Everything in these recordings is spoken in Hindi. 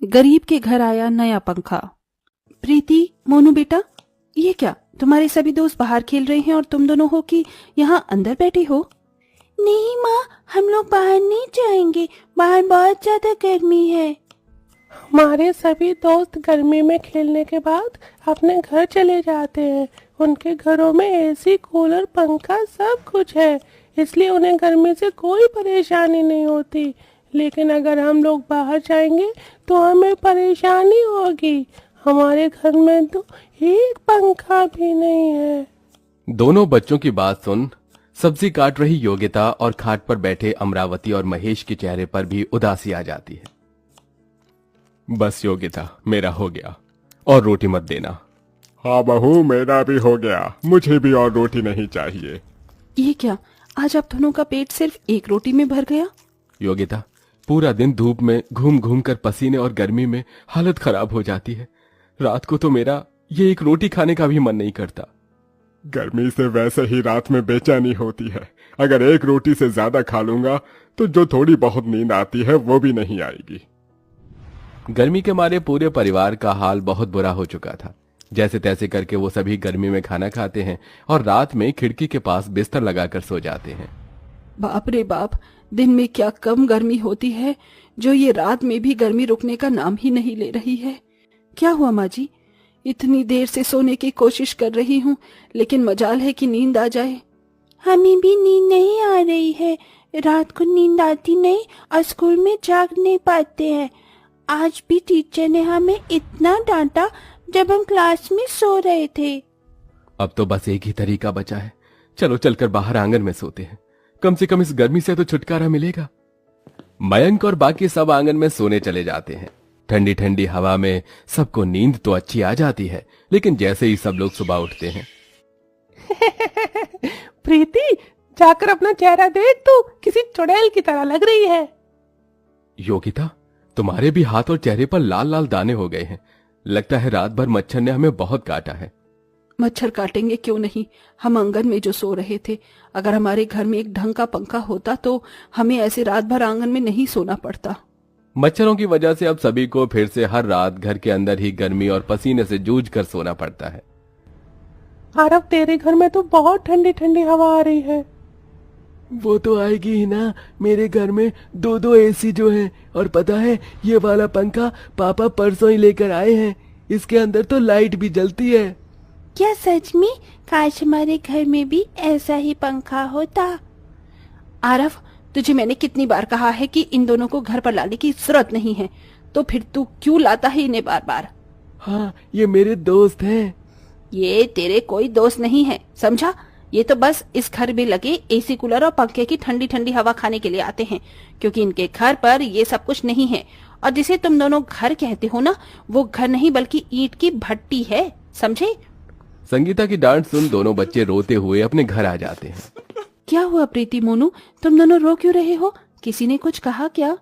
गरीब के घर आया नया पंखा। प्रीति, मोनू बेटा, ये क्या, तुम्हारे सभी दोस्त बाहर खेल रहे हैं और तुम दोनों हो कि यहाँ अंदर बैठे हो? नहीं माँ, हम लोग बाहर नहीं जाएंगे, बाहर बहुत ज्यादा गर्मी है। हमारे सभी दोस्त गर्मी में खेलने के बाद अपने घर चले जाते हैं। उनके घरों में एसी, कूलर, पंखा सब कुछ है, इसलिए उन्हें गर्मी से कोई परेशानी नहीं होती। लेकिन अगर हम लोग बाहर जाएंगे तो हमें परेशानी होगी। हमारे घर में तो एक पंखा भी नहीं है। दोनों बच्चों की बात सुन सब्जी काट रही योगिता और खाट पर बैठे अमरावती और महेश के चेहरे पर भी उदासी आ जाती है। बस योगिता, मेरा हो गया, और रोटी मत देना। हाँ बहू, मेरा भी हो गया, मुझे भी और रोटी नहीं चाहिए। ये क्या, आज आप दोनों का पेट सिर्फ एक रोटी में भर गया? योगिता, पूरा दिन धूप में घूम घूम कर पसीने और गर्मी में हालत खराब हो जाती है। रात को तो मेरा ये एक रोटी खाने का भी मन नहीं करता। गर्मी से वैसे ही रात में बेचैनी होती है। अगर एक रोटी से ज्यादा खा लूंगा तो जो थोड़ी बहुत नींद आती है वो भी नहीं आएगी। गर्मी के मारे पूरे परिवार का हाल बहुत बुरा हो चुका था। जैसे तैसे करके वो सभी गर्मी में खाना खाते हैं और रात में खिड़की के पास बिस्तर लगाकर सो जाते हैं। बाप रे बाप, दिन में क्या कम गर्मी होती है जो ये रात में भी गर्मी रुकने का नाम ही नहीं ले रही है। क्या हुआ माँ जी? इतनी देर से सोने की कोशिश कर रही हूँ, लेकिन मजाल है कि नींद आ जाए। हमें भी नींद नहीं आ रही है, रात को नींद आती नहीं और स्कूल में जाग नहीं पाते हैं। आज भी टीचर ने हमें इतना डांटा जब हम क्लास में सो रहे थे। अब तो बस एक ही तरीका बचा है, चलो चलकर बाहर आंगन में सोते हैं, कम से कम इस गर्मी से तो छुटकारा मिलेगा। मयंक और बाकी सब आंगन में सोने चले जाते हैं। ठंडी ठंडी हवा में सबको नींद तो अच्छी आ जाती है, लेकिन जैसे ही सब लोग सुबह उठते हैं प्रीति, जाकर अपना चेहरा देख, तो किसी चुड़ैल की तरह लग रही है। योगिता, तुम्हारे भी हाथ और चेहरे पर लाल लाल दाने हो गए हैं। लगता है रात भर मच्छर ने हमें बहुत काटा है। मच्छर काटेंगे क्यों नहीं, हम आंगन में जो सो रहे थे। अगर हमारे घर में एक ढंग का पंखा होता तो हमें ऐसे रात भर आंगन में नहीं सोना पड़ता। मच्छरों की वजह से अब सभी को फिर से हर रात घर के अंदर ही गर्मी और पसीने से जूझ कर सोना पड़ता है। आरव, तेरे घर में तो बहुत ठंडी ठंडी हवा आ रही है। वो तो आएगी ही ना, मेरे घर में दो दो एसी जो हैं, और पता है ये वाला पंखा पापा परसों ही लेकर आए हैं, इसके अंदर तो लाइट भी जलती है। क्या सच में? काश हमारे घर में भी ऐसा ही पंखा होता। आरव, तुझे मैंने कितनी बार कहा है कि इन दोनों को घर पर लाने की जरूरत नहीं है, तो फिर तू क्यों लाता है इन्हें बार बार? हाँ, ये मेरे दोस्त हैं। ये तेरे कोई दोस्त नहीं है, समझा? ये तो बस इस घर में लगे एसी, कूलर और पंखे की ठंडी ठंडी हवा खाने के लिए आते हैं, क्योंकि इनके घर पर ये सब कुछ नहीं है। और जिसे तुम दोनों घर कहते हो ना, वो घर नहीं बल्कि ईंट की भट्टी है, समझे? संगीता की डांट सुन दोनों बच्चे रोते हुए अपने घर आ जाते हैं। क्या हुआ प्रीति, मोनू, तुम दोनों रो क्यों रहे हो? किसी ने कुछ कहा क्या?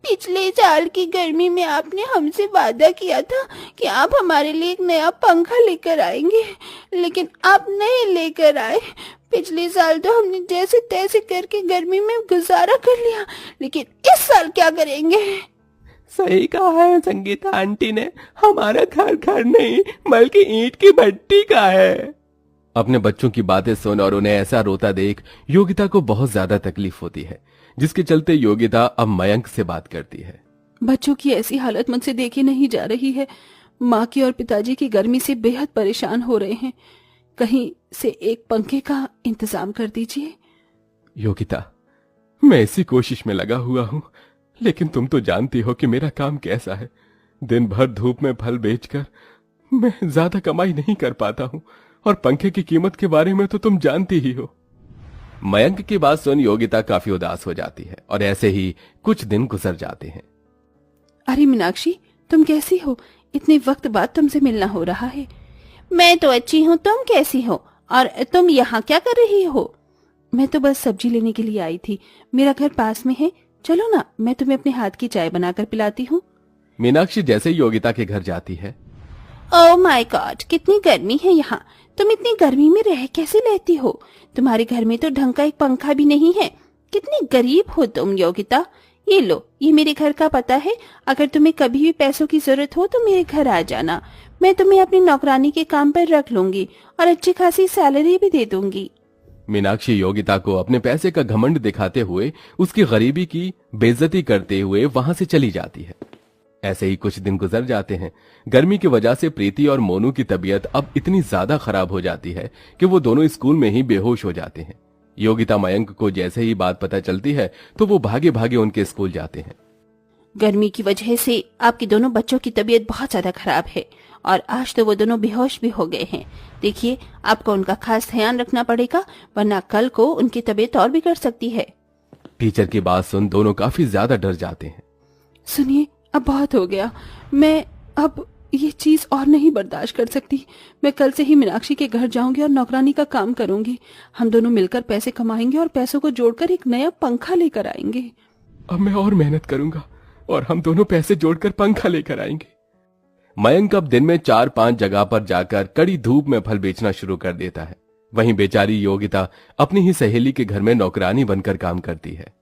पिछले साल की गर्मी में आपने हमसे वादा किया था कि आप हमारे लिए एक नया पंखा लेकर आएंगे, लेकिन आप नहीं लेकर आए। पिछले साल तो हमने जैसे तैसे करके गर्मी में गुजारा कर लिया, लेकिन इस साल क्या करेंगे? सही कहा है संगीता आंटी ने, हमारा घर घर नहीं बल्कि ईंट की भट्टी का है। अपने बच्चों की बातें सुन और उन्हें ऐसा रोता देख योगिता को बहुत ज्यादा तकलीफ होती है, जिसके चलते योगिता अब मयंक से बात करती है। बच्चों की ऐसी हालत मुझसे देखी नहीं जा रही है। माँ की और पिताजी की गर्मी से बेहद परेशान हो रहे हैं। कहीं से एक पंखे का इंतजाम कर दीजिए। योगिता, मैं इसी कोशिश में लगा हुआ हूँ, लेकिन तुम तो जानती हो कि मेरा काम कैसा है। दिन भर धूप में फल बेचकर मैं ज्यादा कमाई नहीं कर पाता हूँ, और पंखे की कीमत के बारे में तो तुम जानती ही हो। मयंक की बात सुन योगिता काफी उदास हो जाती है और ऐसे ही कुछ दिन गुजर जाते हैं। अरे मीनाक्षी, तुम कैसी हो? इतने वक्त बाद तुमसे मिलना हो रहा है। मैं तो अच्छी हूँ, तुम कैसी हो? और तुम यहाँ क्या कर रही हो? मैं तो बस सब्जी लेने के लिए आई थी, मेरा घर पास में है, चलो ना, मैं तुम्हें अपने हाथ की चाय बनाकर पिलाती हूँ। मीनाक्षी जैसे ही योगिता के घर जाती है, ओह माय गॉड, कितनी गर्मी है यहाँ। तुम इतनी गर्मी में रह कैसे लेती हो? तुम्हारे घर में तो ढंग का एक पंखा भी नहीं है। कितनी गरीब हो तुम योगिता। ये लो, ये मेरे घर का पता है। अगर तुम्हें कभी भी पैसों की जरूरत हो तो मेरे घर आ जाना। मैं तुम्हें अपनी नौकरानी के काम पर रख लूंगी और अच्छी खासी सैलरी भी दे दूंगी। मीनाक्षी योगिता को अपने पैसे का घमंड दिखाते हुए उसकी गरीबी की बेइज्जती करते हुए वहां से चली जाती है। ऐसे ही कुछ दिन गुजर जाते हैं। गर्मी की वजह से प्रीति और मोनू की तबीयत अब इतनी ज्यादा खराब हो जाती है कि वो दोनों स्कूल में ही बेहोश हो जाते हैं। योगिता मयंक को जैसे ही बात पता चलती है तो वो भागे भागे उनके स्कूल जाते हैं। गर्मी की वजह से आपके दोनों बच्चों की तबीयत बहुत ज्यादा खराब है और आज तो वो दोनों बेहोश भी हो गए हैं। देखिए, आपको उनका खास ध्यान रखना पड़ेगा, वरना कल को उनकी तबीयत और बिगड़ सकती है। टीचर की बात सुन दोनों काफी ज्यादा डर जाते हैं। सुनिए, अब बहुत हो गया। मैं अब ये चीज और नहीं बर्दाश्त कर सकती। मैं कल से ही मीनाक्षी के घर जाऊंगी और नौकरानी का काम करूंगी। हम दोनों मिलकर पैसे कमाएंगे और पैसों को जोड़कर एक नया पंखा लेकर आएंगे। अब मैं और मेहनत करूंगा और हम दोनों पैसे जोड़कर पंखा लेकर आएंगे। मयंक अब दिन में 4-5 जगह पर जाकर कड़ी धूप में फल बेचना शुरू कर देता है। वहीं बेचारी योगिता अपनी ही सहेली के घर में नौकरानी बनकर काम करती है।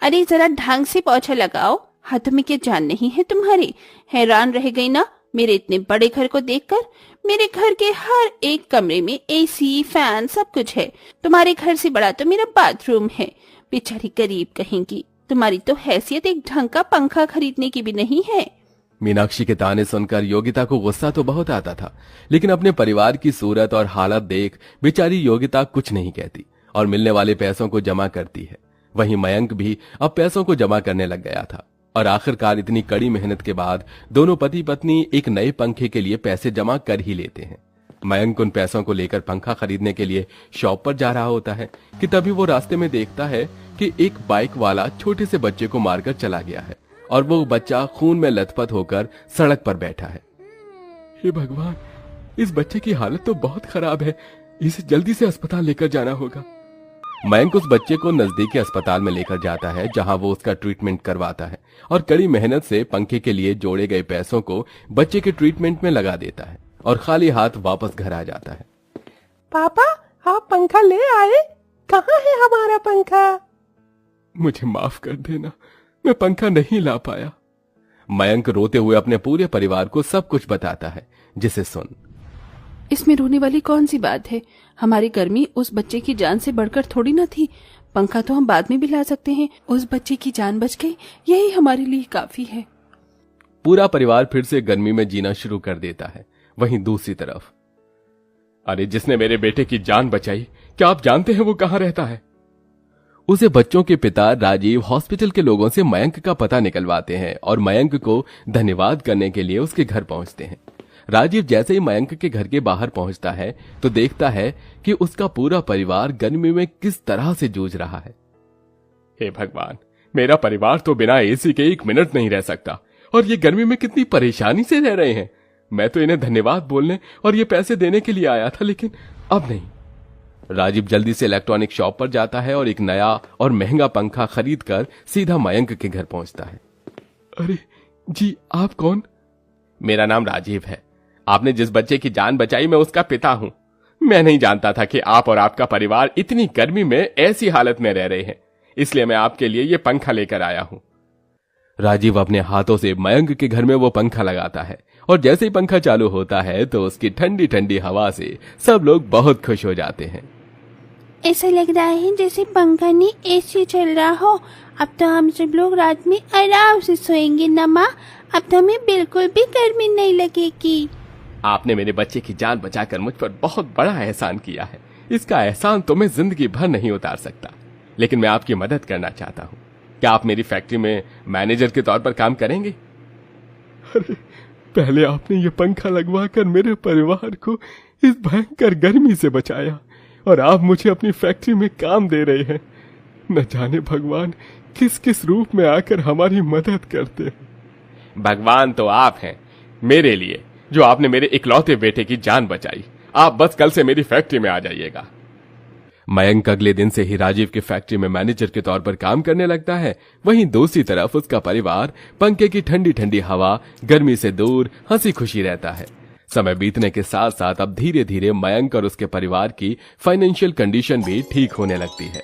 अरे जरा ढंग से पोछा लगाओ, हाथों में क्या जान नहीं है तुम्हारी? हैरान रह गई ना मेरे इतने बड़े घर को देखकर। मेरे घर के हर एक कमरे में एसी, फैन सब कुछ है। तुम्हारे घर से बड़ा तो मेरा बाथरूम है। बेचारी गरीब कहेंगी, तुम्हारी तो हैसियत एक ढंग का पंखा खरीदने की भी नहीं है। मीनाक्षी के ताने सुनकर योगिता को गुस्सा तो बहुत आता था, लेकिन अपने परिवार की सूरत और हालत देख बेचारी योगिता कुछ नहीं कहती और मिलने वाले पैसों को जमा करती है। वहीं मयंक भी अब पैसों को जमा करने लग गया था और आखिरकार इतनी कड़ी मेहनत के बाद दोनों पति पत्नी एक नए पंखे के लिए पैसे जमा कर ही लेते हैं। मयंक उन पैसों को लेकर पंखा खरीदने के लिए शॉप पर जा रहा होता है कि तभी वो रास्ते में देखता है कि एक बाइक वाला छोटे से बच्चे को मारकर चला गया है और वो बच्चा खून में लथपथ होकर सड़क पर बैठा है। हे भगवान, इस बच्चे की हालत तो बहुत खराब है, इसे जल्दी से अस्पताल लेकर जाना होगा। मयंक उस बच्चे को नजदीकी अस्पताल में लेकर जाता है जहां वो उसका ट्रीटमेंट करवाता है और कड़ी मेहनत से पंखे के लिए जोड़े गए पैसों को बच्चे के ट्रीटमेंट में लगा देता है और खाली हाथ वापस घर आ जाता है। पापा, आप पंखा ले आए? कहाँ है हमारा पंखा? मुझे माफ कर देना, मैं पंखा नहीं ला पाया। मयंक रोते हुए अपने पूरे परिवार को सब कुछ बताता है, जिसे सुन इसमें रोने वाली कौन सी बात है? हमारी गर्मी उस बच्चे की जान से बढ़कर थोड़ी ना थी। पंखा तो हम बाद में भी ला सकते हैं। उस बच्चे की जान बच गई, यही हमारे लिए काफी है। पूरा परिवार फिर से गर्मी में जीना शुरू कर देता है। वहीं दूसरी तरफ, अरे जिसने मेरे बेटे की जान बचाई, क्या आप जानते हैं वो कहाँ रहता है? उसे बच्चों के पिता राजीव हॉस्पिटल के लोगों से मयंक का पता निकलवाते हैं और मयंक को धन्यवाद करने के लिए उसके घर पहुंचते हैं। राजीव जैसे ही मयंक के घर के बाहर पहुंचता है तो देखता है कि उसका पूरा परिवार गर्मी में किस तरह से जूझ रहा है। हे भगवान, मेरा परिवार तो बिना एसी के 1 मिनट नहीं रह सकता और ये गर्मी में कितनी परेशानी से रह रहे हैं। मैं तो इन्हें धन्यवाद बोलने और ये पैसे देने के लिए आया था, लेकिन अब नहीं। राजीव जल्दी से इलेक्ट्रॉनिक शॉप पर जाता है और एक नया और महंगा पंखा खरीदकर सीधा मयंक के घर पहुंचता है। अरे जी, आप कौन? मेरा नाम राजीव है। आपने जिस बच्चे की जान बचाई, मैं उसका पिता हूं। मैं नहीं जानता था कि आप और आपका परिवार इतनी गर्मी में ऐसी हालत में रह रहे हैं, इसलिए मैं आपके लिए ये पंखा लेकर आया हूं। राजीव अपने हाथों से मयंक के घर में वो पंखा लगाता है और जैसे ही पंखा चालू होता है तो उसकी ठंडी ठंडी हवा से सब लोग बहुत खुश हो जाते हैं। ऐसा लग रहा है जैसे पंखा नहीं एसी चल रहा हो। अब तो हम सब लोग रात में आराम से सोएंगे ना माँ। अब तो हमें बिल्कुल भी गर्मी नहीं लगेगी। आपने मेरे बच्चे की जान बचाकर मुझ पर बहुत बड़ा एहसान किया है। इसका एहसान तो मैं जिंदगी भर नहीं उतार सकता, लेकिन मैं आपकी मदद करना चाहता हूँ। क्या आप मेरी फैक्ट्री में मैनेजर के तौर पर काम करेंगे? अरे पहले आपने ये पंखा लगवाकर मेरे परिवार को इस भयंकर गर्मी से बचाया और आप मुझे अपनी फैक्ट्री में काम दे रहे हैं। न जाने भगवान किस किस रूप में आकर हमारी मदद करते हैं। भगवान तो आप हैं मेरे लिए, जो आपने मेरे इकलौते बेटे की जान बचाई। आप बस कल से मेरी फैक्ट्री में आ जाइएगा। मयंक अगले दिन से ही राजीव की फैक्ट्री में मैनेजर के तौर पर काम करने लगता है। वहीं दूसरी तरफ उसका परिवार पंखे की ठंडी ठंडी हवा, गर्मी से दूर हंसी खुशी रहता है। समय बीतने के साथ साथ अब धीरे धीरे मयंक और उसके परिवार की फाइनेंशियल कंडीशन भी ठीक होने लगती है।